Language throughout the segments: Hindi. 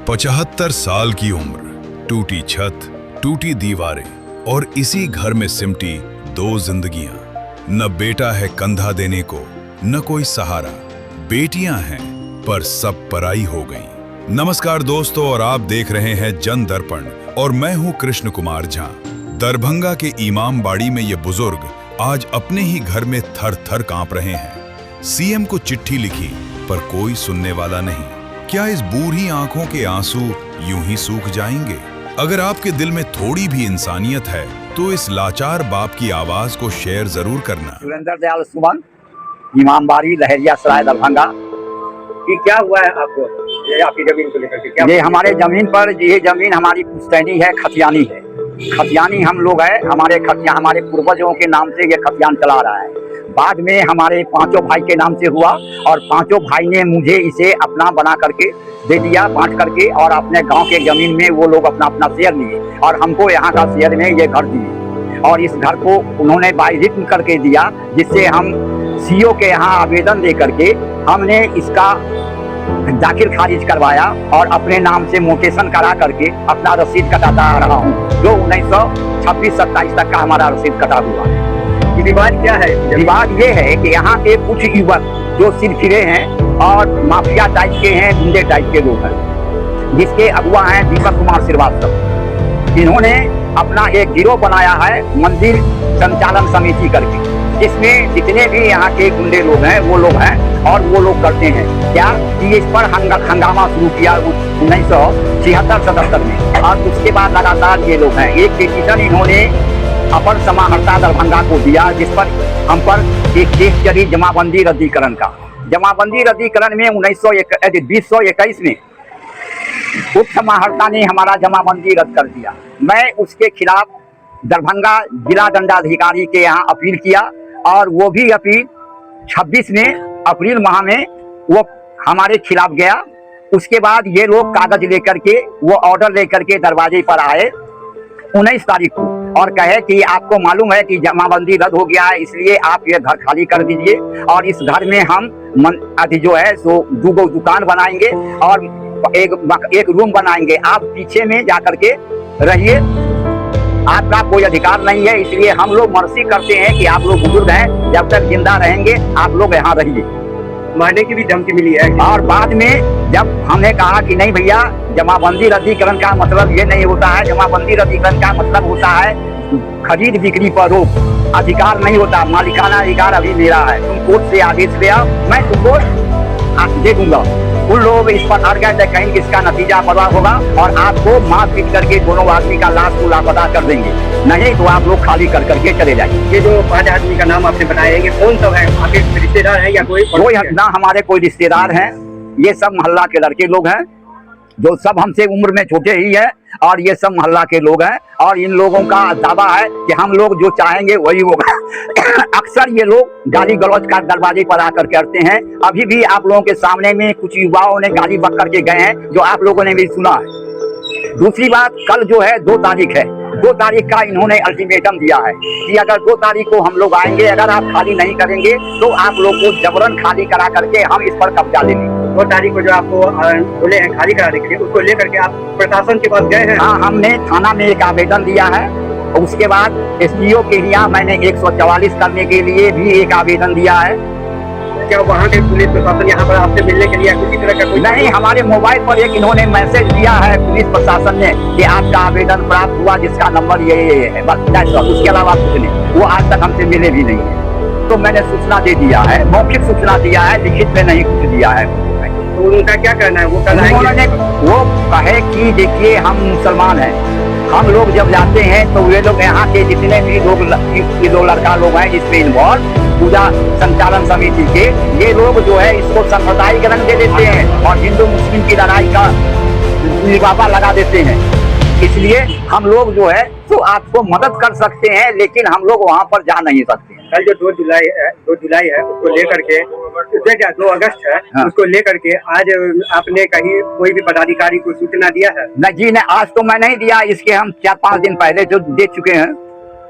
75 साल की उम्र, टूटी छत, टूटी दीवारें और इसी घर में सिमटी 2 जिंदगियां। न बेटा है कंधा देने को, न कोई सहारा। बेटियां हैं पर सब पराई हो गईं। नमस्कार दोस्तों, और आप देख रहे हैं जन दर्पण और मैं हूं कृष्ण कुमार झा। दरभंगा के इमामबाड़ी में ये बुजुर्ग आज अपने ही घर में थर थर कांप रहे हैं। सीएम को चिट्ठी लिखी पर कोई सुनने वाला नहीं। क्या इस बूढ़ी आंखों के आंसू यूं ही सूख जाएंगे? अगर आपके दिल में थोड़ी भी इंसानियत है तो इस लाचार बाप की आवाज को शेयर जरूर करना। सुरेंद्र दयाल सुमन, इमामबाड़ी, लहरिया सराय, दरभंगा। कि क्या हुआ है आपको? ये आपकी जमीन को लेकर के क्या? ये हमारे जमीन पर, ये जमीन हमारी पुश्तैनी है, खतियानी है। खतियानी हम लोग है, हमारे पूर्वजों के नाम से ये खतियान चला रहा है। बाद में हमारे 5 भाई के नाम से हुआ और 5 भाई ने मुझे इसे अपना बना करके दे दिया, बांट करके, और अपने गांव के जमीन में वो लोग अपना अपना शेयर लिए और हमको यहाँ का शेयर में ये घर दिए। और इस घर को उन्होंने बाइज्जत करके दिया, जिससे हम सीओ के यहाँ आवेदन दे करके हमने इसका दाखिल खारिज करवाया और अपने नाम से मोटेशन करा करके अपना रसीद कटाता आ रहा हूँ, जो 1926-27 तक का हमारा रसीद कटा हुआ है। विवाद क्या है? विवाद ये है कि यहाँ के कुछ युवक जो सिरफिरे हैं और माफिया टाइप के हैं, गुंडे टाइप के लोग हैं, जिसके अगुआ हैं दीपक कुमार श्रीवास्तव। इन्होंने अपना एक गिरोह बनाया है, मंदिर संचालन समिति करके, जिसमें जितने भी यहाँ के गुंडे लोग हैं वो लोग हैं। और वो लोग करते हैं क्या कि इस पर हंगामा शुरू किया 1976-77 में, और उसके बाद लगातार ये लोग हैं। एक पिटीशन इन्होंने अपर समाहर्ता दरभंगा को दिया, जिस पर हम पर एक केस चली जमाबंदी रद्दीकरण का। जमाबंदी रद्दीकरण में 2021 में उप समाहर्ता ने हमारा जमाबंदी रद्द कर दिया। मैं उसके खिलाफ दरभंगा जिला दंडाधिकारी के यहाँ अपील किया और वो भी अपील 26 में अप्रैल माह में वो हमारे खिलाफ गया। उसके बाद ये लोग कागज लेकर के, वो ऑर्डर लेकर के दरवाजे पर आए 19 तारीख को और कहे कि आपको मालूम है कि जमाबंदी रद्द हो गया है, इसलिए आप ये घर खाली कर दीजिए और इस घर में हम जो है सो 2 दुकान बनाएंगे और एक रूम बनाएंगे। आप पीछे में जाकर के रहिए, आपका कोई अधिकार नहीं है, इसलिए हम लोग मर्जी करते हैं कि आप लोग बुजुर्ग हैं, जब तक जिंदा रहेंगे आप लोग यहाँ रहिए। मारने की भी धमकी मिली है। और बाद में जब हमने कहा कि नहीं भैया, जमाबंदी रद्दीकरण का मतलब ये नहीं होता है, जमाबंदी रद्दीकरण का मतलब होता है खरीद बिक्री पर रोक, अधिकार नहीं होता, मालिकाना अधिकार अभी मेरा है। तुम कोर्ट से आदेश ले आओ, मैं तुमको दे दूंगा। उन लोग इस पर अड़ गए थे, कहीं इसका नतीजा बड़ा होगा और आपको मार पीट करके दोनों आदमी का लाश को लापता कर देंगे, नहीं तो आप लोग खाली कर करके चले जाएंगे। ये जो 5 आदमी का नाम आपने बताया, ये कौन सब है? आपके रिश्तेदार हैं या कोई ना? हमारे कोई रिश्तेदार हैं, ये सब मोहल्ला के लड़के लोग हैं, जो सब हमसे उम्र में छोटे ही है, और ये सब मोहल्ला के लोग हैं। और इन लोगों का दावा है कि हम लोग जो चाहेंगे वही होगा। अक्सर ये लोग गाली गलौज का दरवाजे पर आकर करते हैं। अभी भी आप लोगों के सामने में कुछ युवाओं ने गाली बक करके गए हैं, जो आप लोगों ने भी सुना है। दूसरी बात, कल जो है 2 तारीख है, 2 तारीख का इन्होंने अल्टीमेटम दिया है कि अगर 2 तारीख को हम लोग आएंगे, अगर आप खाली नहीं करेंगे तो आप लोग को जबरन खाली करा करके हम इस पर कब्जा ले लेंगे। 2 तारीख को जो आपको बोले हैं खाली कराने के लिए, उसको लेकर के आप प्रशासन के पास गए हैं? हाँ, हमने थाना में एक आवेदन दिया है। उसके बाद एसडीओ के यहाँ मैंने 144 करने के लिए भी एक आवेदन दिया है। क्या वहाँ के पुलिस प्रशासन यहाँ पर आपसे मिलने के लिए किसी तरह का कोई? नहीं, हमारे मोबाइल पर एक इन्होंने मैसेज दिया है पुलिस प्रशासन ने कि आपका आवेदन प्राप्त हुआ, जिसका नंबर ये है, बस। उसके अलावा कुछ नहीं, वो आज तक हमसे मिले भी नहीं है। तो मैंने सूचना दे दिया है, मौखिक सूचना दिया है, लिखित में नहीं कुछ दिया है। तो उनका क्या कहना है? वो उन्होंने वो कहे कि देखिए, हम मुसलमान हैं, हम लोग जब जाते हैं तो वे लोग यहाँ के जितने भी लोग, ये 2 लड़का लोग हैं इसमें इन्वॉल्व, पूजा संचालन समिति के, ये लोग जो है इसको सांप्रदायिक रंग दे देते हैं और हिंदू मुस्लिम की लड़ाई का लिफाफा लगा देते हैं। इसलिए हम लोग जो है तो आपको मदद कर सकते हैं, लेकिन हम लोग वहाँ पर जा नहीं सकते। कल जो 2 जुलाई है उसको लेकर के, 2 अगस्त है, हाँ। उसको लेकर के आज आपने कहीं कोई भी पदाधिकारी को सूचना दिया है? नहीं जी, नहीं, आज तो मैं नहीं दिया, इसके हम 4-5 दिन पहले जो दे चुके हैं।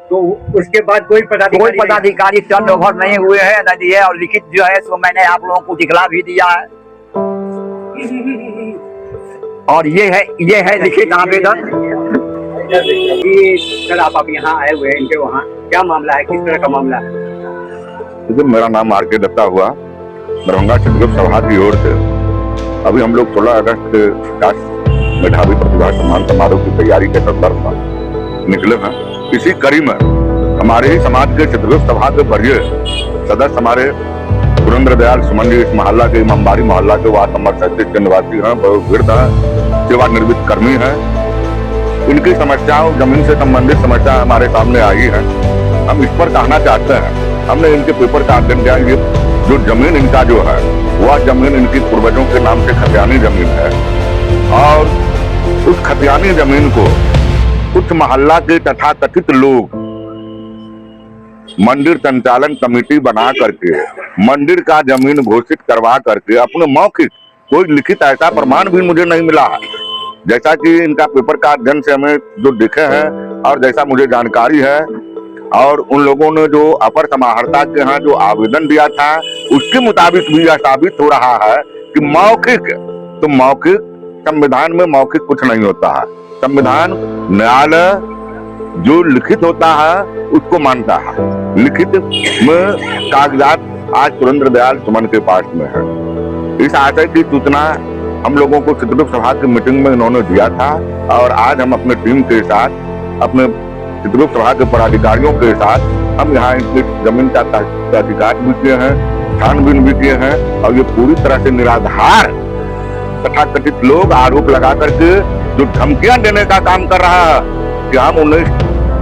तो उसके बाद कोई पदाधिकारी टर्न ओवर नहीं हुए हैं, न दिए, और लिखित जो है सो मैंने आप लोगों को दिखला भी दिया है। और ये है लिखित आवेदन। सर आप यहाँ आए हुए हैं, इनके वहाँ क्या मामला है, किस तरह का मामला है? देखिए, मेरा नाम आर के दत्ता हुआ, दरभंगा चित्रगुप्त सभा की ओर से अभी हम लोग 16 अगस्त के मेधावी प्रतिभा सम्मान समारोह की तैयारी के संदर्भ में निकले हैं। इसी कड़ी में हमारे ही समाज के चित्रगुप्त सभा के वरीय सदस्य हमारे सुरेंद्र दयाल सुमन जी इस मोहल्ला के इमामबाड़ी मोहल्ला के वार्ड नंबर 37 के निवासी हैं, बहुत वृद्ध हैं, सेवानिवृत्त कर्मी हैं। इनकी समस्याओं, जमीन से संबंधित समस्या हमारे सामने आई है। हम इस पर कहना चाहते हैं, हमने इनके पेपर का अध्ययन किया। ये जो जमीन इनका जो है वह जमीन इनकी पूर्वजों के नाम से खतियानी जमीन है और उस खतियानी जमीन को कुछ मोहल्ला के तथाकथित लोग मंदिर संचालन कमेटी बना करके मंदिर का जमीन घोषित करवा करके अपने मौखिक, कोई लिखित ऐसा प्रमाण भी मुझे नहीं मिला है, जैसा कि इनका पेपर का अध्ययन से हमें जो दिखे हैं और जैसा मुझे जानकारी है, और उन लोगों ने जो अपर समाहर्ता के यहाँ जो आवेदन दिया था उसके मुताबिक भी यह साबित हो रहा है कि मौखिक संविधान में मौखिक कुछ नहीं होता है। संविधान न्यायालय जो लिखित होता है उसको मानता है। लिखित में कागजात आज सुरेंद्र दयाल सुमन के पास में है। इस आशय की सूचना हम लोगों को चित्रगुप्त सभा की मीटिंग में इन्होंने दिया था और आज हम अपने टीम के साथ, अपने चित्रगुप्त सभा के पदाधिकारियों के साथ हम यहाँ इनकी जमीन का तहकीकात भी किए हैं, छानबीन भी किए हैं और ये पूरी तरह से निराधार तथाकथित लोग आरोप लगा करके जो धमकियां देने का काम कर रहा है कि हम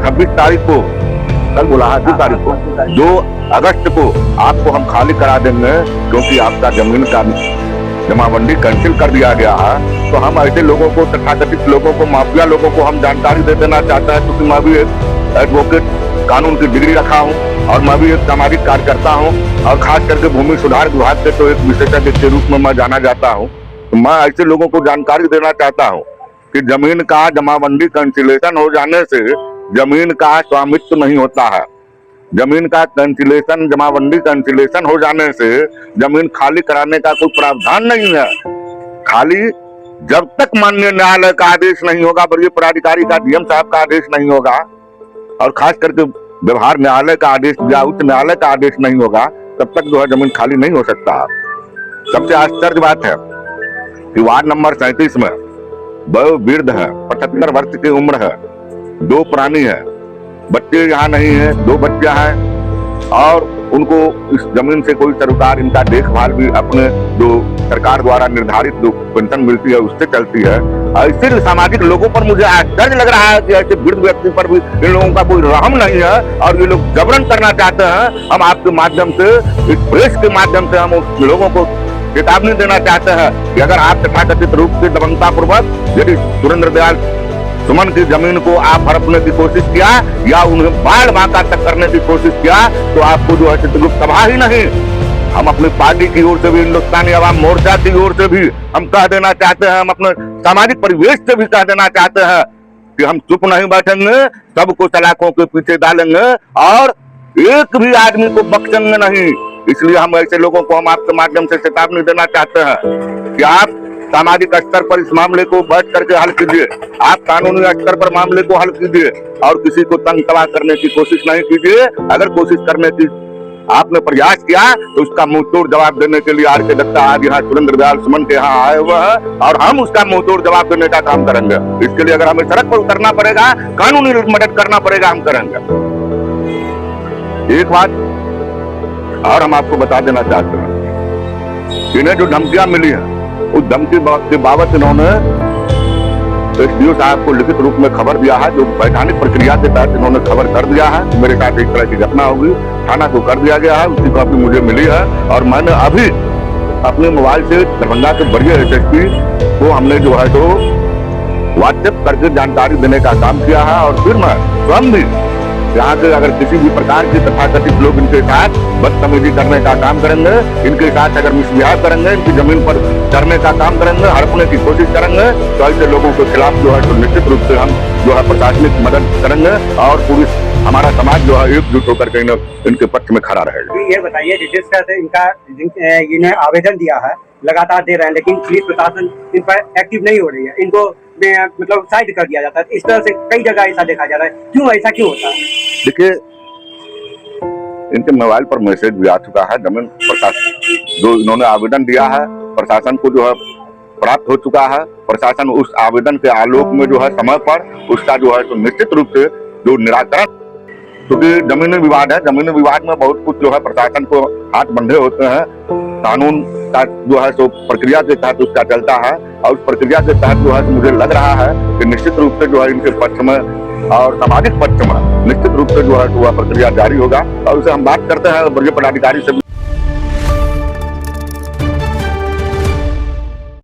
26 तारीख को, कल बोला है 2 तारीख को, 2 अगस्त को आपको हम खाली करा देंगे क्योंकि आपका जमीन का जमाबंदी कैंसिल कर दिया गया है। तो हम ऐसे लोगों को, तथाकथित लोगों को, माफिया लोगों को हम जानकारी दे देना चाहते हैं, क्योंकि मैं भी एक एडवोकेट कानून की डिग्री रखा हूं और मैं भी एक सामाजिक कार्यकर्ता हूं और खास करके भूमि सुधार विभाग के तो एक विशेषज्ञ के रूप में मैं जाना जाता हूं। तो मैं ऐसे लोगों को जानकारी देना चाहता हूं कि जमीन का जमाबंदी कैंसिलेशन हो जाने से जमीन का स्वामित्व नहीं होता है। जमीन का कैंसिलेशन, जमाबंदी कैंसिलेशन हो जाने से जमीन खाली कराने का कोई प्रावधान नहीं है। खाली जब तक माननीय न्यायालय का आदेश नहीं होगा, वरीय पदाधिकारी का, डीएम साहब का आदेश नहीं होगा और खास करके व्यवहार न्यायालय का आदेश या उच्च न्यायालय का आदेश नहीं होगा, तब तक जो है जमीन खाली नहीं हो सकता। सबसे आश्चर्य बात है कि वार्ड नंबर 37 में बहुत वृद्ध है, 75 वर्ष की उम्र है, 2 प्राणी है, बच्चे यहाँ नहीं है, 2 बच्चा है और उनको इस जमीन से कोई सरकार इनका देखभाल भी अपने जो सरकार द्वारा निर्धारित जो पेंशन मिलती है उससे चलती है। ऐसे सामाजिक लोगों पर मुझे आश्चर्य लग रहा है कि ऐसे वृद्ध व्यक्ति पर भी इन लोगों का कोई रहम नहीं है और ये लोग जबरन करना चाहते हैं। हम आपके माध्यम से, इस प्रेस के माध्यम से हम उस लोगों को चेतावनी देना चाहते हैं कि अगर आप तथाकथित रूप से दबंगता पूर्वक यदि सुरेंद्र दयाल सुमन की जमीन को आप हड़पने की कोशिश किया या उन्हें बाढ़ बांका तक करने की कोशिश किया तो आपको जो है चित्रगुप्त सभा ही नहीं, हम अपनी पार्टी की ओर से भी, हिंदुस्तानी अवाम मोर्चा की ओर से भी हम कह देना चाहते हैं, हम अपने सामाजिक परिवेश से भी कह देना चाहते हैं कि हम चुप नहीं बैठेंगे, सबको सलाखों के पीछे डालेंगे और एक भी आदमी को बख्शेंगे नहीं। इसलिए हम ऐसे लोगों को हम आपके माध्यम से चेतावनी देना चाहते हैं कि आप सामाजिक स्तर पर इस मामले को बैठ करके हल कीजिए, आप कानूनी स्तर पर मामले को हल कीजिए और किसी को तंग तबाह करने की कोशिश नहीं कीजिए। अगर कोशिश करने की आपने प्रयास किया तो उसका मुंहतोड़ जवाब देने के लिए आर के दत्ता आज यहाँ सुरेंद्र दयाल सुमन के यहाँ आए हुए हैं और हम उसका मुंहतोड़ जवाब देने का काम करेंगे। इसके लिए अगर हमें सड़क पर उतरना पड़ेगा, कानूनी मदद करना पड़ेगा, हम करेंगे। एक बात और हम आपको बता देना चाहते हैं, इन्हें जो धमकियां मिली है उस धमकी के बाबत इन्होंने एसडीओ साहब को लिखित रूप में खबर दिया है, जो वैधानिक प्रक्रिया के तहत इन्होंने खबर कर दिया है कि मेरे साथ इस तरह की घटना होगी, थाना को कर दिया गया है, उसकी कॉपी मुझे मिली है और मैंने अभी अपने मोबाइल से दरभंगा के वरीय एसएसपी को हमने जो है तो व्हाट्सएप करके जानकारी देने का काम किया है और फिर मैं स्वयं भी यहाँ के अगर किसी भी प्रकार के तथाकथित लोग इनके साथ बदतमीजी करने का काम करेंगे, इनके साथ अगर मिसबिहेव करेंगे, इनकी जमीन पर चढ़ने का काम करेंगे, हड़पने की कोशिश करेंगे तो ऐसे लोगों के खिलाफ जो है तो निश्चित रूप से हम जो है प्रशासनिक मदद करेंगे और पुलिस, हमारा समाज जो है एकजुट होकर के इनके पक्ष में खड़ा रहेगा। ये बताइए जिस तरह से इन्हें आवेदन दिया है लगातार दे रहे हैं, लेकिन पुलिस प्रशासन इन पर एक्टिव नहीं हो रही है। इनको मतलब साइड कर दिया जाता है। इस तरह से कई जगह ऐसा देखा जा रहा है। क्यों ऐसा क्यों होता है? देखिए, इनके मोबाइल पर मैसेज भी आ चुका है। जमीन प्रशासन जो इन्होंने आवेदन दिया है, प्रशासन को जो है प्राप्त हो चुका है। प्रशासन उस आवेदन के आलोक में जो है समय पर उसका जो है तो निश्चित रूप से जो निराकरण, क्योंकि जमीनी विवाद है, जमीनी विवाद में बहुत कुछ जो है प्रशासन को हाथ बंधे होते हैं। कानून का जो है तो प्रक्रिया के तहत उसका चलता है, और उस प्रक्रिया के तहत जो है तो मुझे लग रहा है कि निश्चित रूप से जो है इनके पक्ष में और सामाजिक पक्ष में निश्चित रूप से जो है तो वह प्रक्रिया जारी होगा। और उसे हम बात करते हैं वर्गीय पदाधिकारी से।